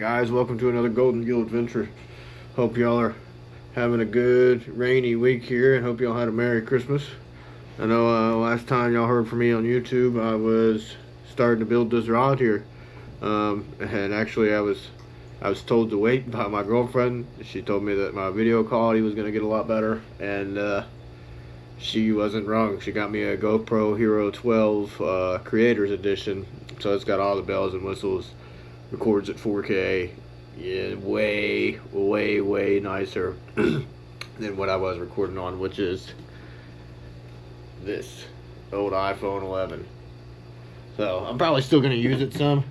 guys, welcome to another Golden Gill adventure. Hope y'all are having a good rainy week here, and hope y'all had a Merry Christmas. I know last time y'all heard from me on YouTube, I was starting to build this rod here, and actually I was told to wait by my girlfriend. She told me that my video quality was going to get a lot better, and she wasn't wrong. She got me a GoPro Hero 12 Creators Edition, so it's got all the bells and whistles. Records at 4K, yeah, way nicer than what I was recording on, which is this old iPhone 11. So I'm probably still going to use it some.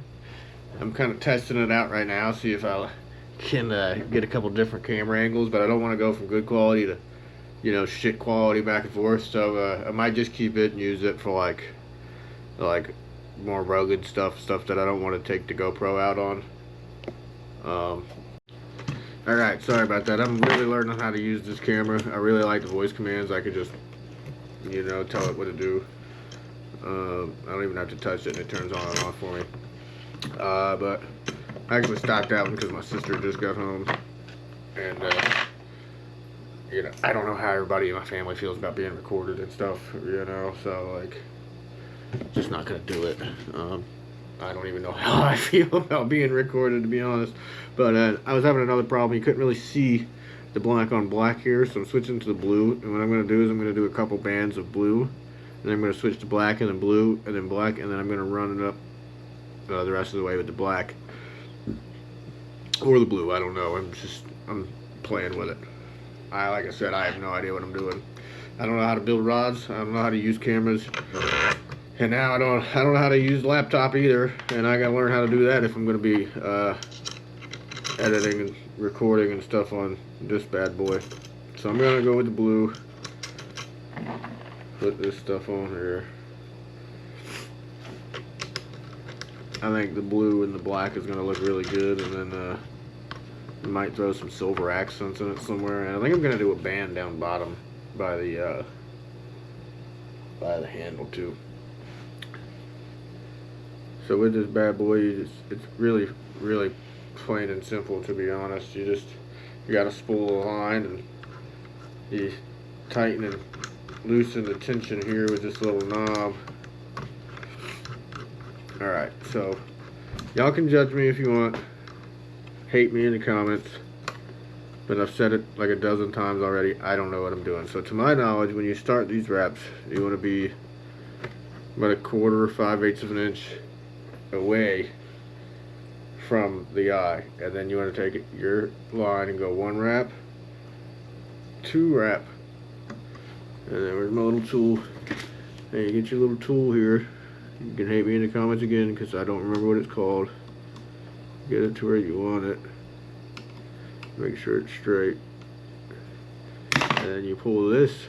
I'm kind of testing it out right now, see if I can get a couple different camera angles, but I don't want to go from good quality to, you know, shit quality back and forth. So I might just keep it and use it for like more rugged stuff that I don't want to take the GoPro out on. Alright, sorry about that. I'm really learning how to use this camera. I really like the voice commands. I could just, you know, tell it what to do. I don't even have to touch it and it turns on and off for me. But I actually stopped that one because my sister just got home. And, you know, I don't know how everybody in my family feels about being recorded and stuff, you know, so, like, just not gonna do it. I don't even know how I feel about being recorded, to be honest. But I was having another problem. You couldn't really see the black on black here, so I'm switching to the blue. And what I'm gonna do is I'm gonna do a couple bands of blue, and then I'm gonna switch to black and then blue and then black, and then I'm gonna run it up the rest of the way with the black or the blue. I don't know. I'm playing with it. Like I said, I have no idea what I'm doing. I don't know how to build rods. I don't know how to use cameras. And now I don't know how to use the laptop either, and I gotta learn how to do that if I'm gonna be editing and recording and stuff on this bad boy. So I'm gonna go with the blue. Put this stuff on here. I think the blue and the black is gonna look really good, and then I might throw some silver accents in it somewhere. And I think I'm gonna do a band down bottom by the handle too. So with this bad boy, it's really plain and simple, to be honest. You got to spool the line, and you tighten and loosen the tension here with this little knob. Alright, so y'all can judge me if you want. Hate me in the comments. But I've said it like a dozen times already. I don't know what I'm doing. So to my knowledge, when you start these wraps, you want to be about 1/4 or 5/8 of an inch away from the eye, and then you want to take your line and go 1 wrap, 2 wrap, and then where's my little tool? And you get your little tool here. You can hate me in the comments again because I don't remember what it's called. Get it to where you want it. Make sure it's straight, and then you pull this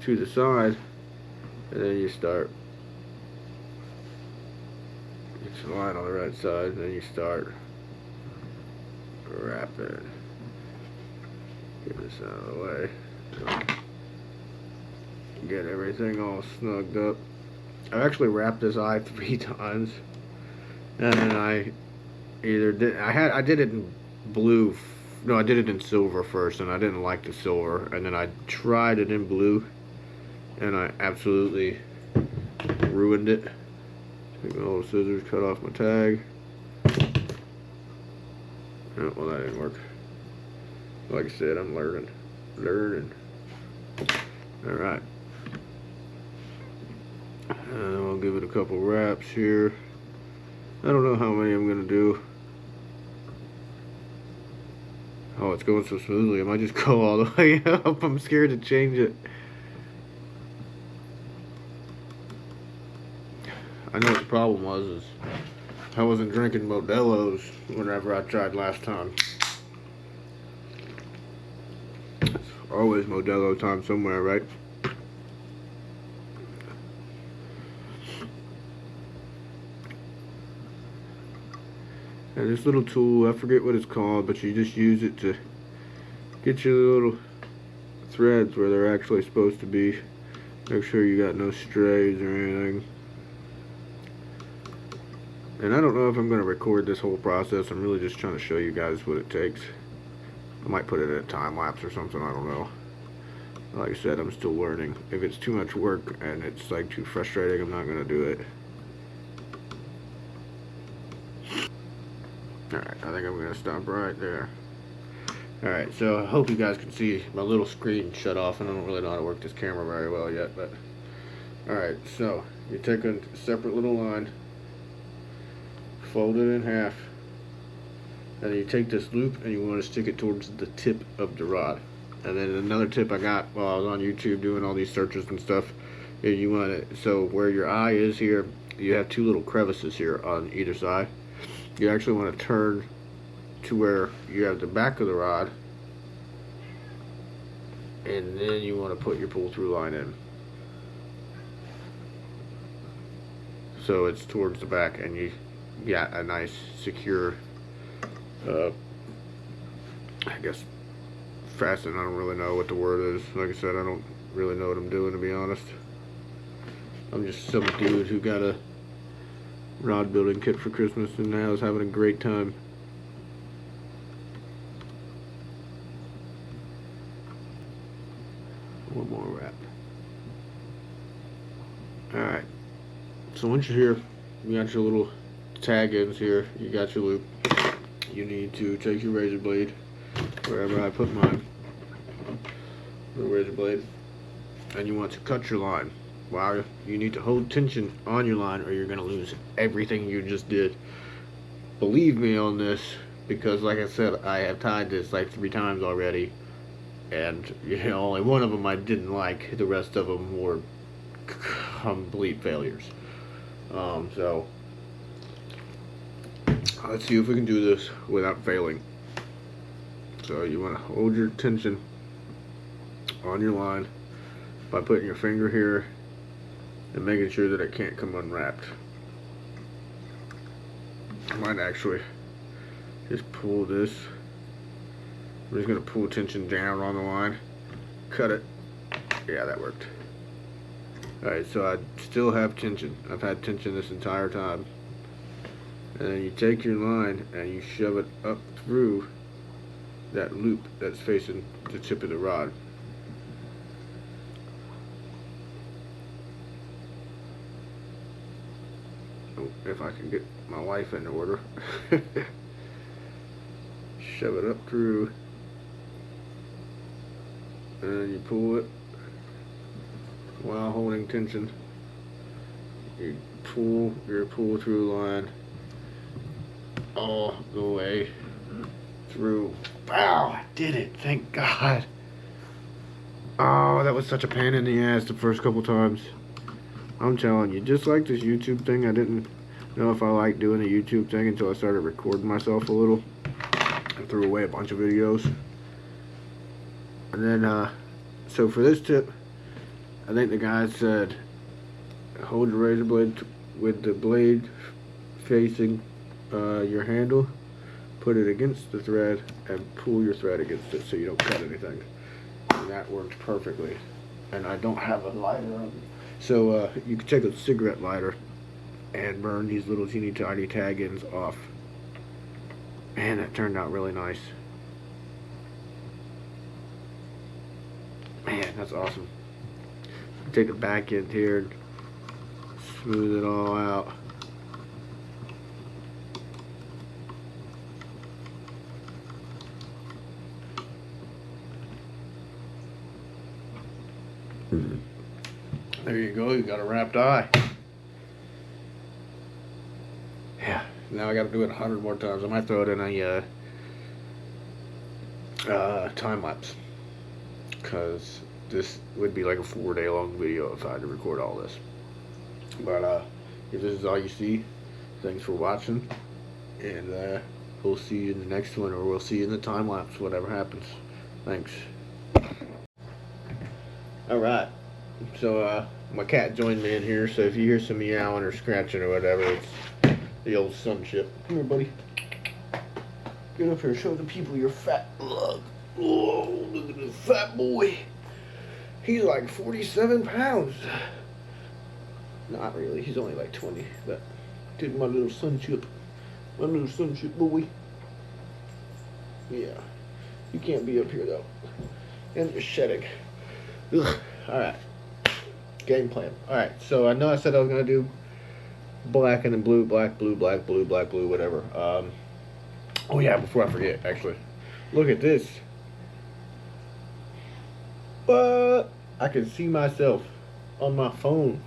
to the side, and then you start. Get your line on the right side, and then you start wrapping. Get this out of the way. Get everything all snugged up. I've actually wrapped this eye 3 times, and then I did it in blue. No, I did it in silver first, and I didn't like the silver, and then I tried it in blue, and I absolutely ruined it. Take my little scissors, cut off my tag. Oh, well, that didn't work. Like I said, I'm learning. Alright. And I'll give it a couple wraps here. I don't know how many I'm going to do. Oh, it's going so smoothly. I might just go all the way up. I'm scared to change it. I know what the problem was, is I wasn't drinking Modelo's whenever I tried last time. It's always Modelo time somewhere, right? And this little tool, I forget what it's called, but you just use it to get your little threads where they're actually supposed to be. Make sure you got no strays or anything. And I don't know if I'm going to record this whole process. I'm really just trying to show you guys what it takes. I might put it in a time lapse or something, I don't know. Like I said, I'm still learning. If it's too much work and it's like too frustrating, I'm not going to do it. Alright, I think I'm going to stop right there. Alright, so I hope you guys can see my little screen shut off, and I don't really know how to work this camera very well yet, but alright, so you take a separate little line, fold it in half, and then you take this loop and you want to stick it towards the tip of the rod. And then another tip I got while I was on YouTube doing all these searches and stuff is you want it so where your eye is here, you have two little crevices here on either side. You actually want to turn to where you have the back of the rod, and then you want to put your pull-through line in. So it's towards the back, and you got a nice secure, I guess, fasten. I don't really know what the word is. Like I said, I don't really know what I'm doing, to be honest. I'm just some dude who got a rod building kit for Christmas and now is having a great time. One more wrap. Alright, so once you're here, you got your little tag ends here, you got your loop. You need to take your razor blade, wherever I put mine, the razor blade, and you want to cut your line. Wow, you need to hold tension on your line or you're going to lose everything you just did. Believe me on this, because like I said, I have tied this like 3 times already, and only one of them I didn't like. The rest of them were complete failures. So let's see if we can do this without failing. So you want to hold your tension on your line by putting your finger here and making sure that it can't come unwrapped. I might actually just pull this. I'm just going to pull tension down on the line, cut it. Yeah, that worked. Alright, so I still have tension. I've had tension this entire time. And then you take your line and you shove it up through that loop that's facing the tip of the rod. If I can get my life in order. Shove it up through, and then you pull it while holding tension. You pull your pull through line all the way through. Wow, I did it, thank God. Oh, that was such a pain in the ass the first couple times. I'm telling you, just like this YouTube thing, I didn't know if I liked doing a YouTube thing until I started recording myself a little. I threw away a bunch of videos. And then, so for this tip, I think the guy said, hold your razor blade with the blade facing your handle, put it against the thread, and pull your thread against it so you don't cut anything. And that worked perfectly. And I don't have a lighter on me. So you can take a cigarette lighter and burn these little teeny tiny tag ends off. Man, that turned out really nice. Man, that's awesome. Take the back end here and smooth it all out. There you go, you got a wrapped eye. Yeah, now I gotta do it 100 more times. I might throw it in a time lapse, because this would be like a 4-day long video if I had to record all this. But if this is all you see, thanks for watching, and we'll see you in the next one, or we'll see you in the time lapse, whatever happens. Thanks. Alright, so my cat joined me in here, so if you hear some meowing or scratching or whatever, it's the old Sunship. Come here, buddy. Get up here, show the people your fat lug. Oh, look at this fat boy. He's like 47 pounds. Not really, he's only like 20, but Take my little sunship. My little sunship boy. Yeah. You can't be up here though. And you're shedding. Ugh. Alright. Game plan. Alright, so I know I said I was gonna do black and then blue, black, blue, black, blue, black, blue, whatever. Oh yeah, before I forget, actually. Look at this. But I can see myself on my phone.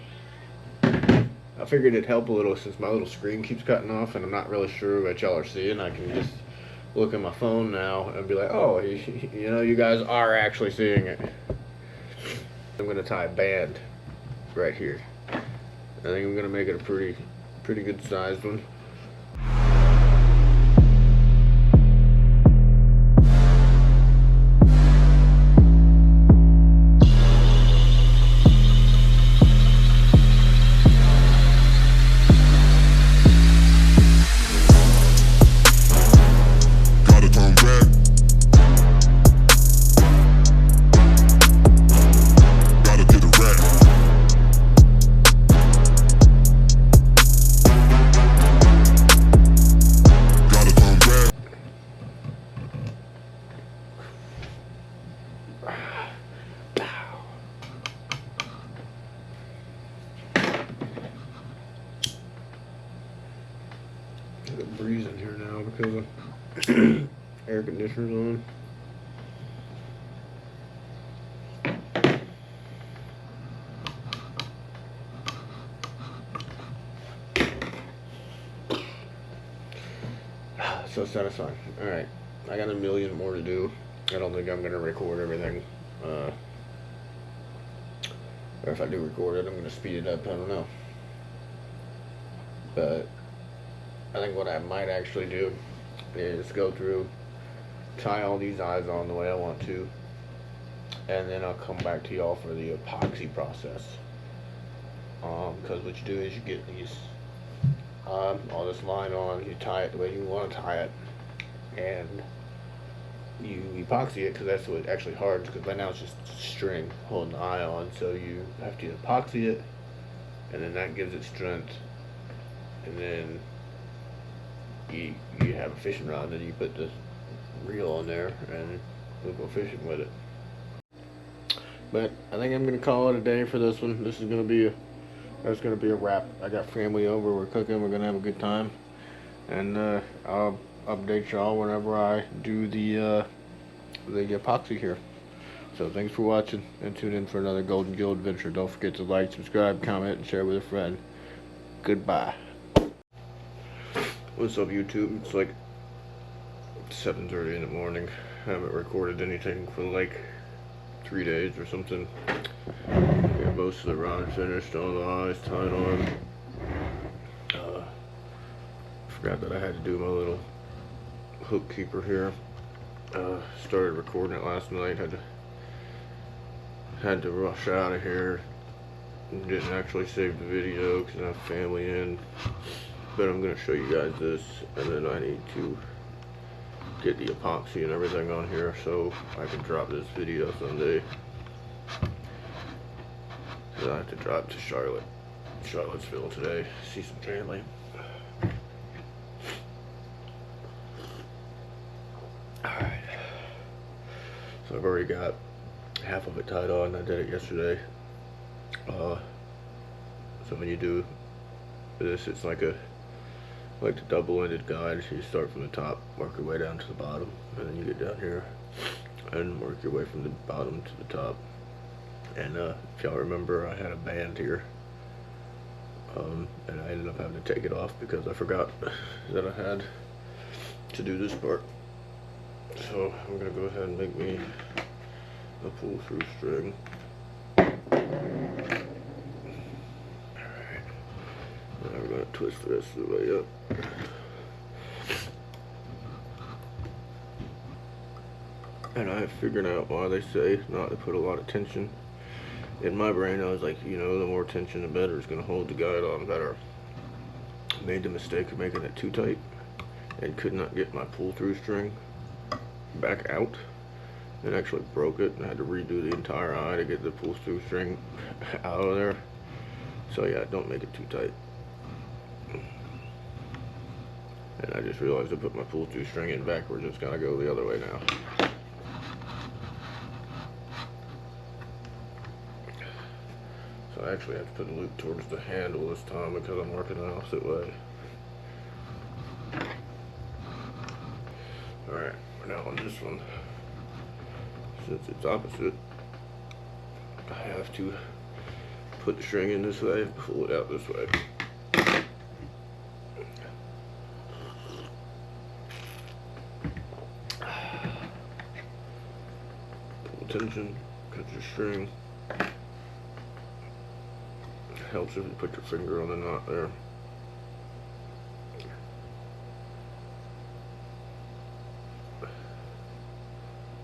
I figured it'd help a little since my little screen keeps cutting off and I'm not really sure what y'all are seeing. I can just look at my phone now and be like, oh, you know, you guys are actually seeing it. I'm gonna tie a band right here. I think I'm gonna make it a pretty good sized one. There's a breeze in here now because of air conditioners on. So satisfying. Alright, I got a million more to do. I don't think I'm going to record everything. Or if I do record it, I'm going to speed it up. I don't know. But I think what I might actually do is go through, tie all these eyes on the way I want to, and then I'll come back to y'all for the epoxy process. Because what you do is you get these all this line on, you tie it the way you want to tie it, and you epoxy it because that's what actually hard, because right now it's just string holding the eye on, so you have to epoxy it, and then that gives it strength, and then you have a fishing rod, and then you put the reel on there and we'll go fishing with it. But I think I'm gonna call it a day for this one. This is gonna be a wrap. I got family over, we're cooking, we're gonna have a good time, and I'll update y'all whenever I do the epoxy here. So thanks for watching, and tune in for another Golden Gill adventure. Don't forget to like, subscribe, comment, and share with a friend. Goodbye. What's up, YouTube? It's like 7:30 in the morning. I haven't recorded anything for like 3 days or something. Got most of the rod finished, all the eyes tied on. Forgot that I had to do my little hook keeper here. Started recording it last night. Had to rush out of here. Didn't actually save the video because I have family in. But I'm going to show you guys this, and then I need to get the epoxy and everything on here so I can drop this video Sunday. Then I have to drive to Charlottesville today, see some family. Alright. So I've already got half of it tied on. I did it yesterday. So when you do this, it's like the double-ended guide. So you start from the top, work your way down to the bottom, and then you get down here and work your way from the bottom to the top. And if y'all remember, I had a band here, and I ended up having to take it off because I forgot that I had to do this part. So I'm gonna go ahead and make me a pull-through string. Now we're going to twist the rest of the way up. And I have figured out why they say not to put a lot of tension. In my brain, I was like, you know, the more tension the better. It's going to hold the guide on better. I made the mistake of making it too tight and could not get my pull-through string back out. And actually broke it, and I had to redo the entire eye to get the pull-through string out of there. So yeah, don't make it too tight. And I just realized I put my pull-through string in backwards. It's gotta go the other way now. So I actually have to put the loop towards the handle this time because I'm working the opposite way. Alright, now on this one, since it's opposite, I have to put the string in this way, pull it out this way. Pull tension, cut your string. It helps if you put your finger on the knot there.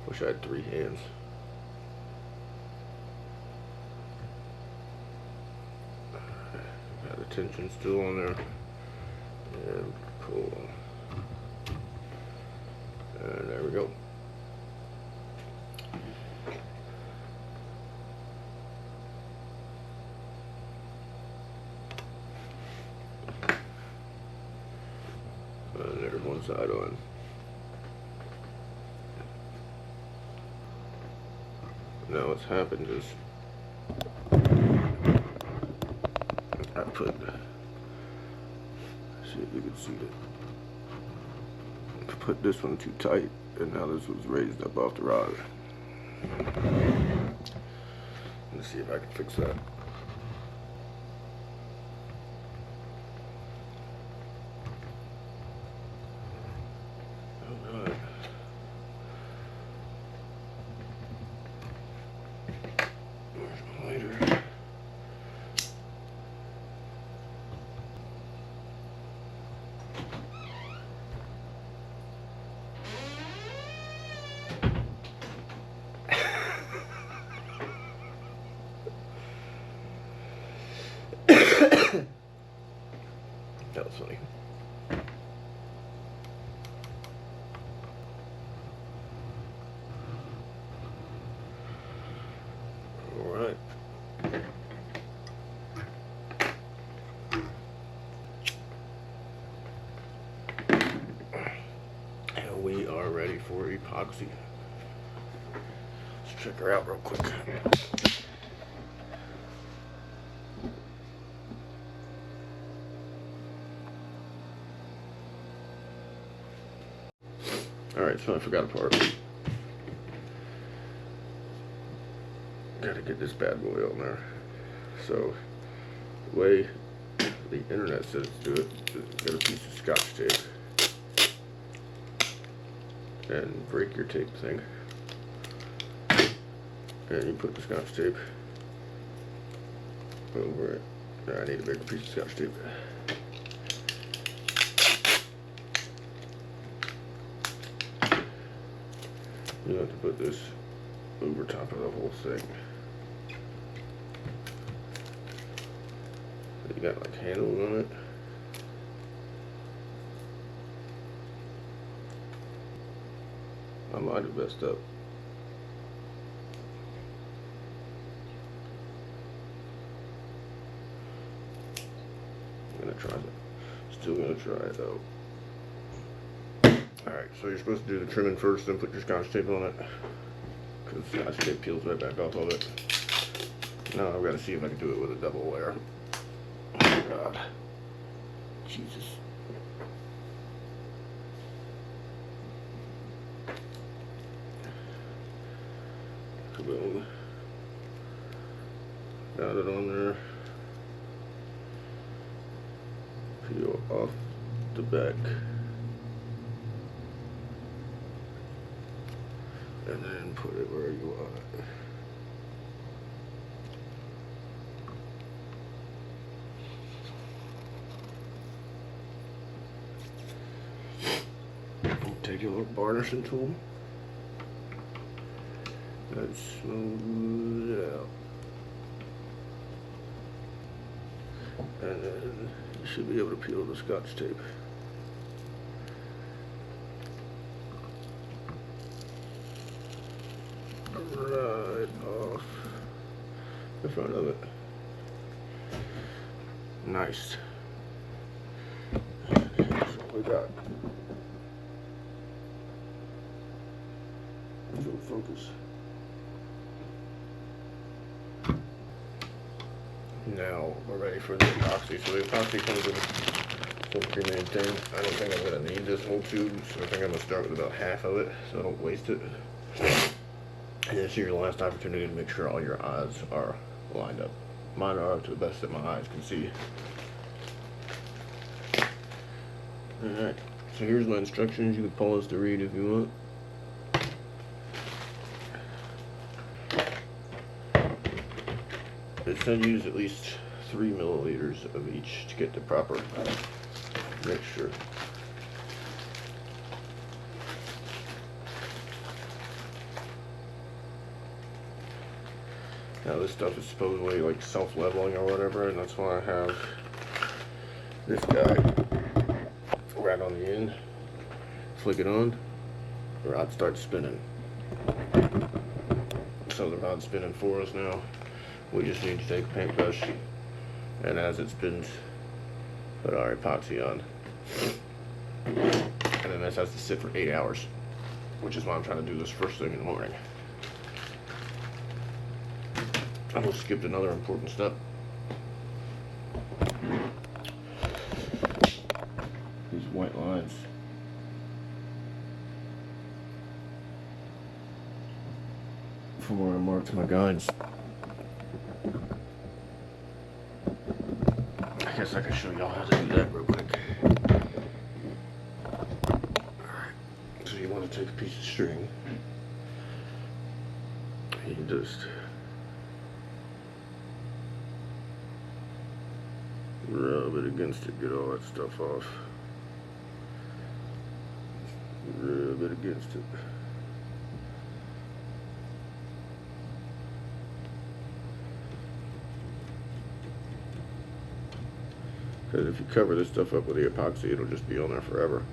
Wish I had 3 hands. Got the tension still on there. And pull. And there we go. And there's one side on. Now what's happened is I put, see if you can see it, I put this one too tight and now this was raised up off the rod. Let's see if I can fix that. Alright. Where's my lighter? That was funny. All right. And we are ready for epoxy. Let's check her out real quick. Alright, so I forgot a part. Gotta get this bad boy on there. So, the way the internet says to do it, is get a piece of Scotch tape and break your tape thing. And you put the Scotch tape over it. I need a bigger piece of Scotch tape. You have to put this over top of the whole thing. You got like handles on it. I might have messed up. I'm gonna try that. Still gonna try it though. Alright, so you're supposed to do the trimming first, then put your Scotch tape on it. Because Scotch tape peels right back off of it. Now I've got to see if I can do it with a double layer. Oh God. Jesus. Boom. Got it on there. Peel off the back. And then put it where you want it. Take your little varnishing tool and smooth it out. And then you should be able to peel the Scotch tape. Right off the front of it. Nice. we got. Focus. Now we're ready for the epoxy. So the epoxy comes in some pre-made thing. I don't think I'm going to need this whole tube, so I think I'm going to start with about half of it so I don't waste it. And this is your last opportunity to make sure all your eyes are lined up. Mine are to the best that my eyes can see. Alright, so here's my instructions. You can pause to read if you want. It said use at least 3 milliliters of each to get the proper mixture. Now this stuff is supposedly like self-leveling or whatever, and that's why I have this guy right on the end. Flick it on, the rod starts spinning. So the rod's spinning for us now. We just need to take a paintbrush, and as it spins, put our epoxy on. And then this has to sit for 8 hours, which is why I'm trying to do this first thing in the morning. I almost skipped another important step. These white lines. From where I marked my guides. I guess I can show y'all how to do that real quick. Alright, so you want to take a piece of string. You just rub it against it, get all that stuff off. Rub it against it. Because if you cover this stuff up with the epoxy, it'll just be on there forever.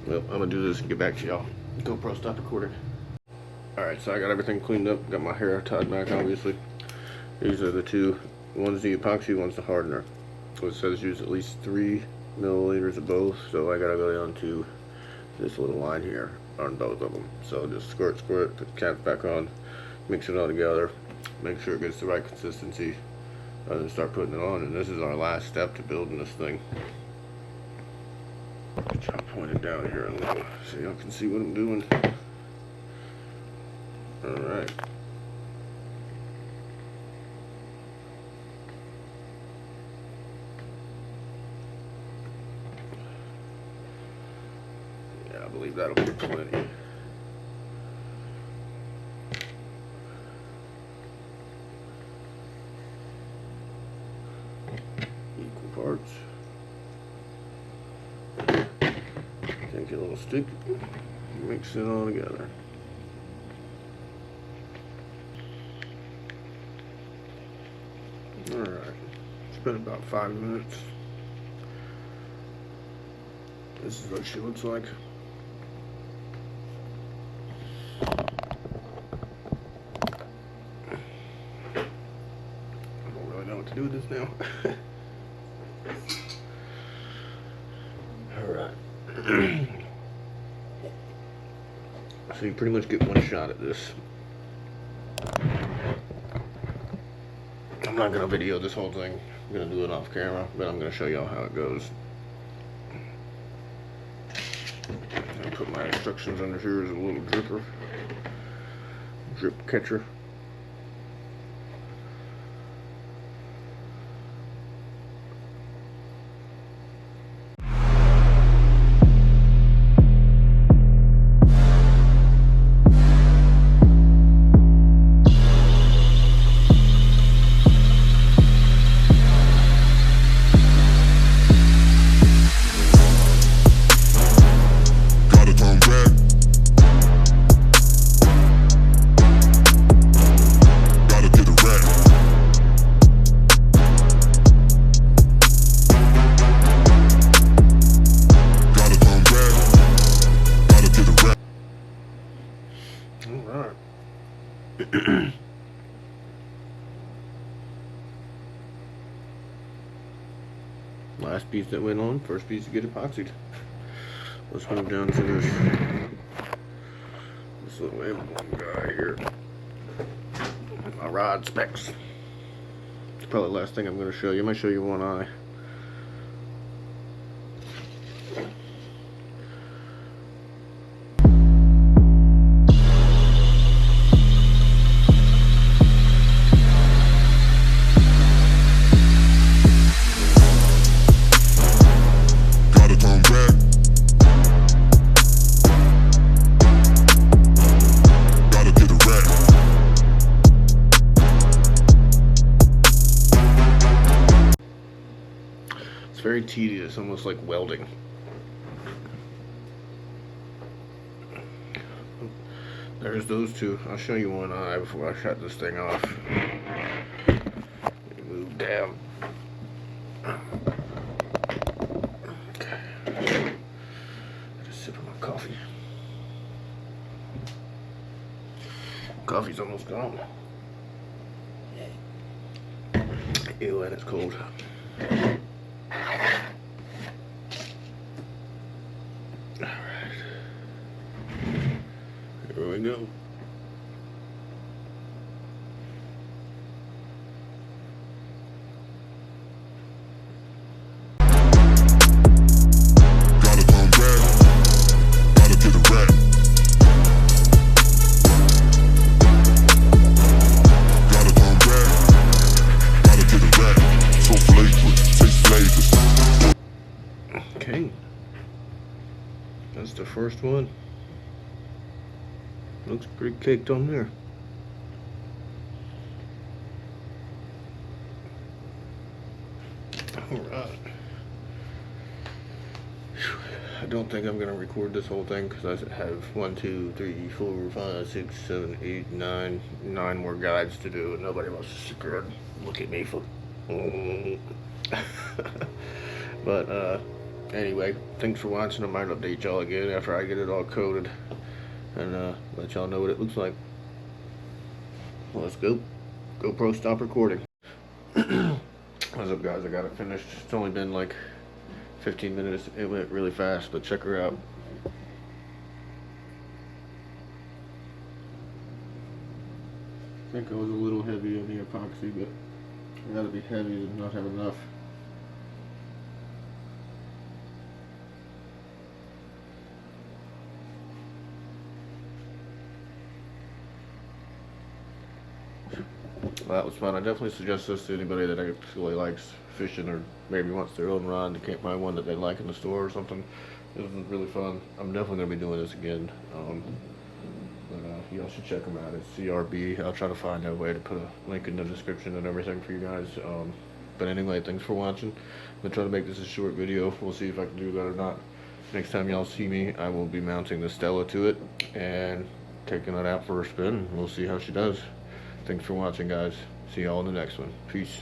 Well, I'm going to do this and get back to y'all. GoPro, stop recording. Alright, so I got everything cleaned up. Got my hair tied back, obviously. These are the two. One's the epoxy, one's the hardener. So it says use at least 3 milliliters of both. So I got to go down to this little line here on both of them. So just squirt, put the cap back on, mix it all together, make sure it gets the right consistency, and then start putting it on. And this is our last step to building this thing. I'll point it down here so y'all can see what I'm doing. Alright. I believe that'll be plenty. Equal parts. Take a little stick, mix it all together. Alright, it's been about 5 minutes. This is what she looks like. To do this now. Alright. So you pretty much get one shot at this. I'm not going to video this whole thing. I'm going to do it off camera, but I'm going to show y'all how it goes. I'll put my instructions under here as a little dripper. Drip catcher. Last piece that went on, first piece to get epoxied. Let's move down to this little M1 guy here. My rod specs. It's probably the last thing I'm going to show you. I might show you one eye. Very tedious, almost like welding. There's those two. I'll show you one eye before I shut this thing off. Move down. Okay. Just sip of my coffee. Coffee's almost gone. Ew, and it's cold. Here we go. Gotta come back. Gotta get a rap. Gotta come back. Gotta get a rap. So flagrant, take flavors. Okay. That's the first one. Looks pretty caked on there. Alright. I don't think I'm gonna record this whole thing because I have 1, 2, 3, 4, 5, 6, 7, 8, 9 more guides to do, and nobody wants to sit there and look at me for. But anyway, thanks for watching. I might update y'all again after I get it all coated and let y'all know what it looks like. Well, let's go. GoPro, stop recording. What's up, guys? I got it finished. It's only been like 15 minutes. It went really fast, but check her out. I think I was a little heavy on the epoxy, but I gotta be heavy and not have enough. Well, that was fun. I definitely suggest this to anybody that actually likes fishing or maybe wants their own rod. They can't find one that they like in the store or something. This was really fun. I'm definitely going to be doing this again. Y'all should check them out. It's CRB. I'll try to find a way to put a link in the description and everything for you guys. But anyway, thanks for watching. I'm going to try to make this a short video. We'll see if I can do that or not. Next time y'all see me, I will be mounting the Stella to it and taking it out for a spin. We'll see how she does. Thanks for watching, guys. See y'all in the next one. Peace.